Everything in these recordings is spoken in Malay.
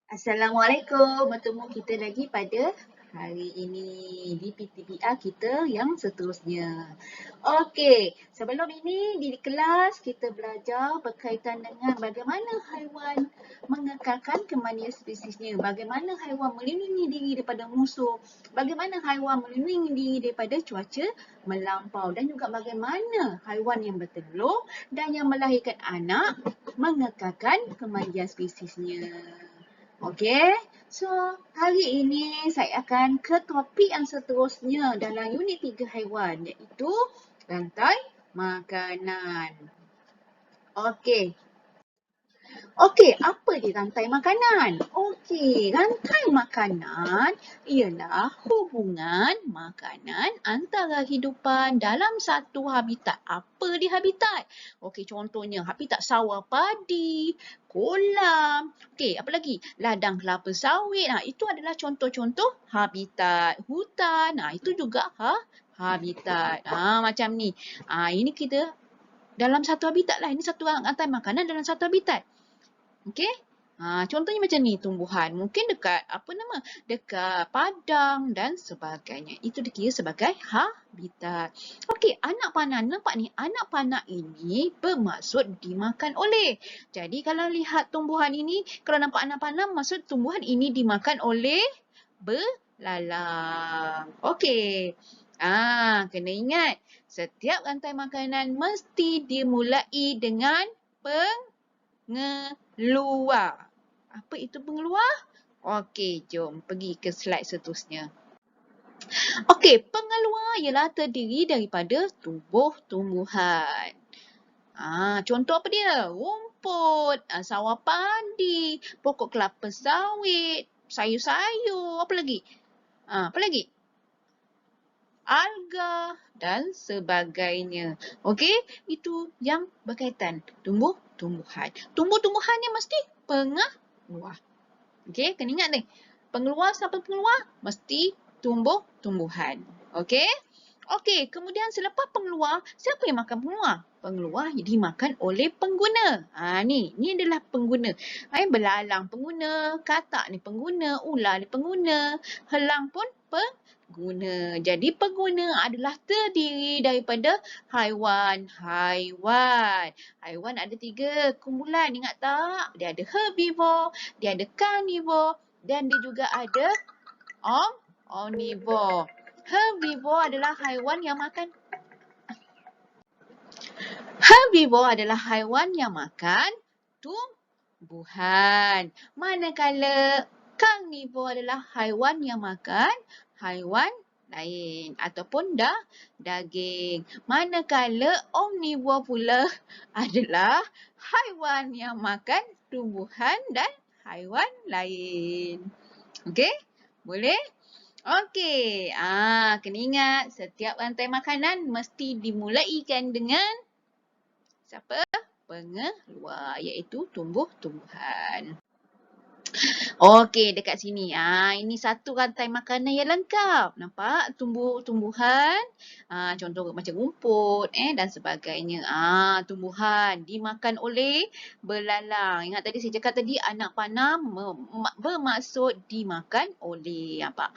Assalamualaikum. Bertemu kita lagi pada hari ini di PTPR kita yang seterusnya. Okey, sebelum ini di kelas kita belajar berkaitan dengan bagaimana haiwan mengekalkan kemanian spesiesnya, bagaimana haiwan melindungi diri daripada musuh, bagaimana haiwan melindungi diri daripada cuaca melampau dan juga bagaimana haiwan yang bertelur dan yang melahirkan anak mengekalkan kemanian spesiesnya. Okey, so hari ini saya akan ke topik yang seterusnya dalam unit 3 haiwan iaitu rantai makanan. Okey, apa dia rantai makanan? Okey, rantai makanan ialah hubungan makanan antara hidupan dalam satu habitat. Apa dia habitat? Okey, contohnya habitat sawah padi, kolam. Okey, apa lagi? Ladang kelapa sawit. Itu adalah contoh-contoh habitat. Hutan, itu juga habitat. Macam ni. Ini kita dalam satu habitat lah. Ini satu rantai makanan dalam satu habitat. Okey? Contohnya macam ni tumbuhan. Mungkin dekat dekat padang dan sebagainya. Itu dikira sebagai habitat. Okey, anak panah. Nampak ni, anak panah ini bermaksud dimakan oleh. Jadi kalau lihat tumbuhan ini, kalau nampak anak panah, maksud tumbuhan ini dimakan oleh belalang. Okey. Kena ingat, setiap rantai makanan mesti dimulai dengan pengeluar. Apa itu pengeluar? Okey, jom pergi ke slide seterusnya. Okey, pengeluar ialah terdiri daripada tumbuh-tumbuhan. Contoh apa dia? Rumput, sawah padi, pokok kelapa sawit, sayur-sayur, apa lagi? Apa lagi? Alga dan sebagainya. Okey, itu yang berkaitan tumbuh-tumbuhan. Tumbuh-tumbuhan yang mesti pengeluar. Okey, kena ingat ni. Pengeluar siapa pengeluar? Mesti tumbuh-tumbuhan. Okey? Okey, kemudian selepas pengeluar, siapa yang makan pengeluar? Pengeluar dimakan oleh pengguna. Ni adalah pengguna. Belalang pengguna, katak ni pengguna, ular ni pengguna, helang pun pengguna. Jadi pengguna adalah terdiri daripada haiwan-haiwan. Haiwan ada 3 kumpulan, ingat tak? Dia ada herbivore, dia ada carnivore dan dia juga ada omnivore. Herbivore adalah haiwan yang makan tumbuhan. Manakala carnivore adalah haiwan yang makan haiwan lain ataupun daging. Manakala omnivore pula adalah haiwan yang makan tumbuhan dan haiwan lain. Okey? Boleh? Okey. Kena ingat setiap rantai makanan mesti dimulaikan dengan siapa? Pengeluar, iaitu tumbuh-tumbuhan. Okey, dekat sini. Ini satu rantai makanan yang lengkap. Nampak? Tumbuh-tumbuhan. Contoh macam rumput dan sebagainya. Tumbuhan dimakan oleh belalang. Ingat tadi saya cakap tadi anak panah bermaksud dimakan oleh apa?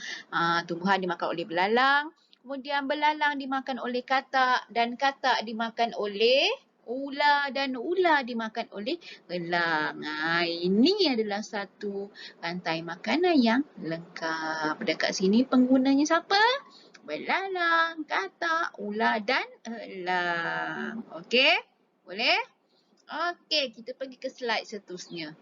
Tumbuhan dimakan oleh belalang. Kemudian belalang dimakan oleh katak dan katak dimakan oleh ular dan ular dimakan oleh elang. Ini adalah satu rantai makanan yang lengkap. Dekat sini penggunanya siapa? Belalang, katak, ular dan elang. Okey? Boleh? Okey, kita pergi ke slide seterusnya.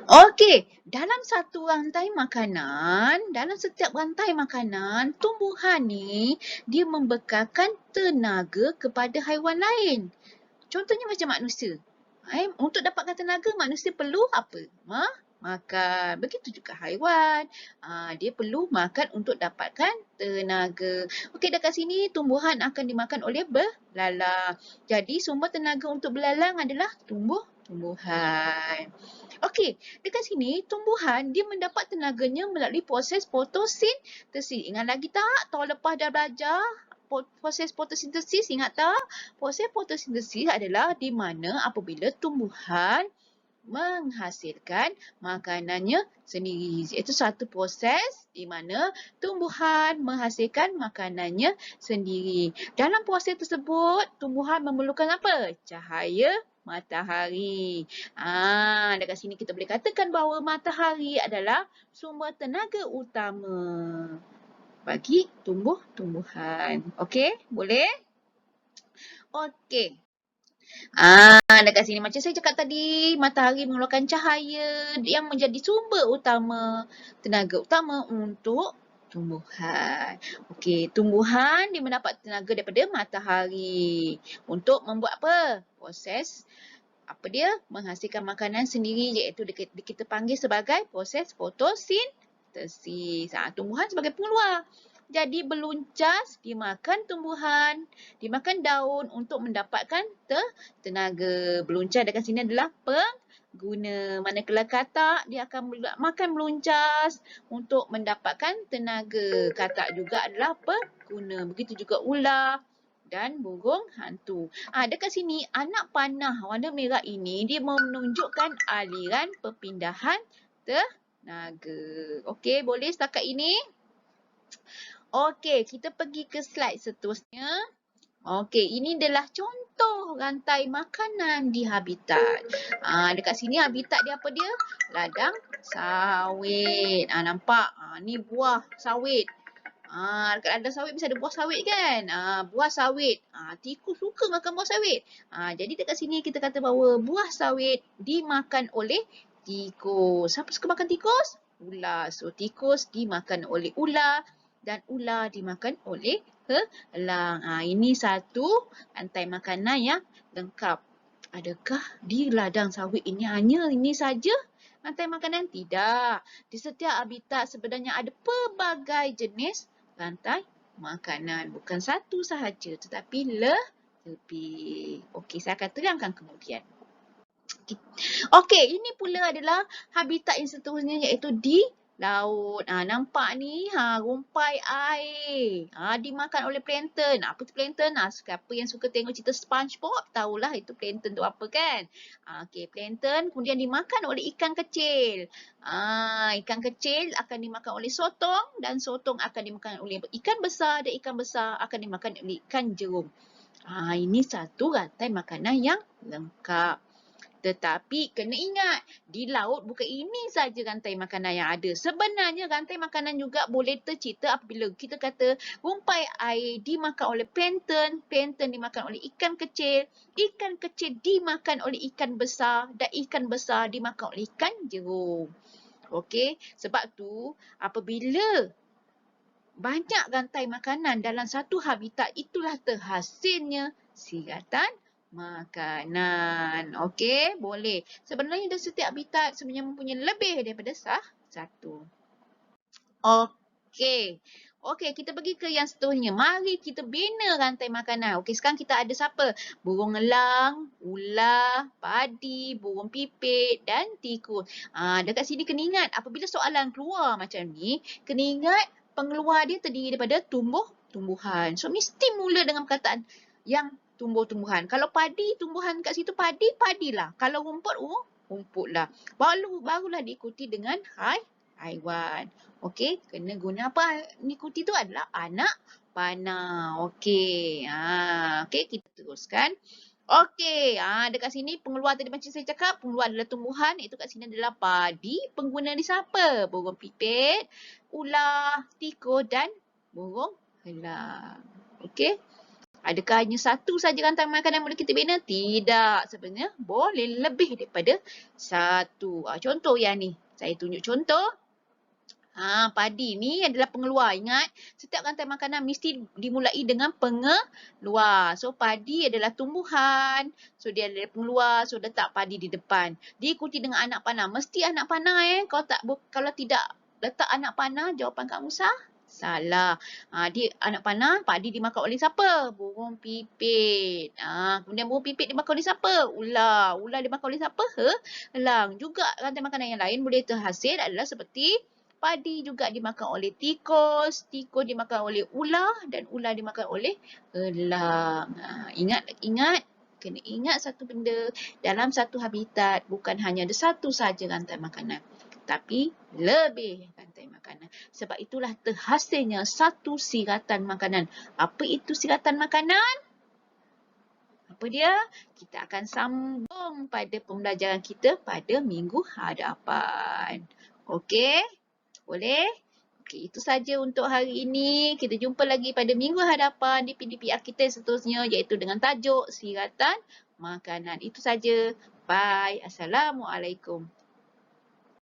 Okey, dalam satu rantai makanan, dalam setiap rantai makanan, tumbuhan ni dia membekalkan tenaga kepada haiwan lain. Contohnya macam manusia. Untuk dapatkan tenaga, manusia perlu apa? Makan. Begitu juga haiwan. Dia perlu makan untuk dapatkan tenaga. Okey, dekat sini tumbuhan akan dimakan oleh belalang. Jadi sumber tenaga untuk belalang adalah tumbuh-tumbuhan. Okey, dekat sini tumbuhan dia mendapat tenaganya melalui proses fotosintesis. Ingat lagi tak? Tahun lepas dah belajar proses fotosintesis, ingat tak? Proses fotosintesis adalah di mana apabila tumbuhan menghasilkan makanannya sendiri. Iaitu satu proses di mana tumbuhan menghasilkan makanannya sendiri. Dalam proses tersebut, tumbuhan memerlukan apa? Cahaya matahari. Dekat sini kita boleh katakan bahawa matahari adalah sumber tenaga utama bagi tumbuh-tumbuhan. Okey, boleh? Okey. Dekat sini macam saya cakap tadi, matahari mengeluarkan cahaya yang menjadi sumber utama, tenaga utama untuk tumbuhan. Okey, tumbuhan dia mendapat tenaga daripada matahari untuk membuat apa? Proses apa dia? Menghasilkan makanan sendiri, iaitu kita panggil sebagai proses fotosintesis. Tumbuhan sebagai pengeluar. Jadi beluncas dimakan tumbuhan, dimakan daun untuk mendapatkan tenaga. Beluncas dekat sini adalah pengguna. Manakala katak dia akan makan meluncas untuk mendapatkan tenaga. Katak juga adalah pengguna. Begitu juga ular dan burung hantu. Dekat sini anak panah warna merah ini dia menunjukkan aliran perpindahan tenaga. Okey, boleh setakat ini? Okey, kita pergi ke slide seterusnya. Okey, ini adalah contoh rantai makanan di habitat. Dekat sini habitat dia apa dia? Ladang sawit. Nampak? Ni buah sawit. Dekat ladang sawit mesti ada buah sawit kan? Buah sawit. Tikus suka makan buah sawit. Jadi dekat sini kita kata bahawa buah sawit dimakan oleh tikus. Siapa suka makan tikus? Ular. So, tikus dimakan oleh ular dan ular dimakan oleh elang. Ini satu rantai makanan yang lengkap. Adakah di ladang sawit ini hanya ini saja rantai makanan? Tidak. Di setiap habitat sebenarnya ada pelbagai jenis rantai makanan. Bukan satu sahaja tetapi lebih. Okey, saya akan terangkan kemudian. Okey, ini pula adalah habitat yang seterusnya iaitu di laut. Nampak ni rumpai air. Dimakan oleh plankton. Apa tu plankton? Siapa yang suka tengok cerita SpongeBob tahulah itu plankton tu apa kan? Okey, plankton kemudian dimakan oleh ikan kecil. Ikan kecil akan dimakan oleh sotong dan sotong akan dimakan oleh ikan besar dan ikan besar akan dimakan oleh ikan jerung. Ini satu rantai makanan yang lengkap. Tetapi kena ingat, di laut bukan ini saja rantai makanan yang ada. Sebenarnya rantai makanan juga boleh tercipta apabila kita kata rumpai air dimakan oleh plankton, plankton dimakan oleh ikan kecil dimakan oleh ikan besar dan ikan besar dimakan oleh ikan jerung. Okey, sebab tu apabila banyak rantai makanan dalam satu habitat itulah terhasilnya siratan makanan. Okey, boleh. Sebenarnya dari setiap habitat sebenarnya mempunyai lebih daripada satu. Okey. Okey, kita pergi ke yang seterusnya. Mari kita bina rantai makanan. Okey, sekarang kita ada siapa? Burung elang, ular, padi, burung pipit dan tikus. Dekat sini kena ingat apabila soalan keluar macam ni, kena ingat pengeluar dia terdiri daripada tumbuhan. So, mesti mula dengan perkataan yang tumbuh-tumbuhan. Kalau padi, tumbuhan kat situ padilah. Kalau rumput, rumputlah. Barulah diikuti dengan haiwan. Okey, kena guna apa? Diikuti tu adalah anak panah. Okey. Okey, kita teruskan. Okey, dekat sini pengeluar tadi macam saya cakap, pengeluar adalah tumbuhan, iaitu kat sini adalah padi. Pengguna ni siapa? Burung pipit, ular, tikus dan burung elang. Okey. Adakah hanya satu saja rantai makanan yang boleh kita bina? Tidak. Sebenarnya boleh lebih daripada satu. Contoh yang ni. Saya tunjuk contoh. Padi ni adalah pengeluar. Ingat, setiap rantai makanan mesti dimulai dengan pengeluar. So, padi adalah tumbuhan. So, dia adalah pengeluar. So, letak padi di depan. Diikuti dengan anak panah. Mesti anak panah kalau tidak letak anak panah, jawapan kamu salah. Anak panah, padi dimakan oleh siapa? Burung pipit. Kemudian burung pipit dimakan oleh siapa? Ular. Ular dimakan oleh siapa? Elang. Juga rantai makanan yang lain boleh terhasil adalah seperti padi juga dimakan oleh tikus dimakan oleh ular dan ular dimakan oleh elang. Ingat Kena ingat satu benda, dalam satu habitat bukan hanya ada satu saja rantai makanan, tapi lebih rantai makanan. Sebab itulah terhasilnya satu siratan makanan. Apa itu siratan makanan? Apa dia? Kita akan sambung pada pembelajaran kita pada minggu hadapan. Okey? Boleh? Okey, itu saja untuk hari ini. Kita jumpa lagi pada minggu hadapan di PDPR kita seterusnya iaitu dengan tajuk siratan makanan. Itu saja. Bye. Assalamualaikum.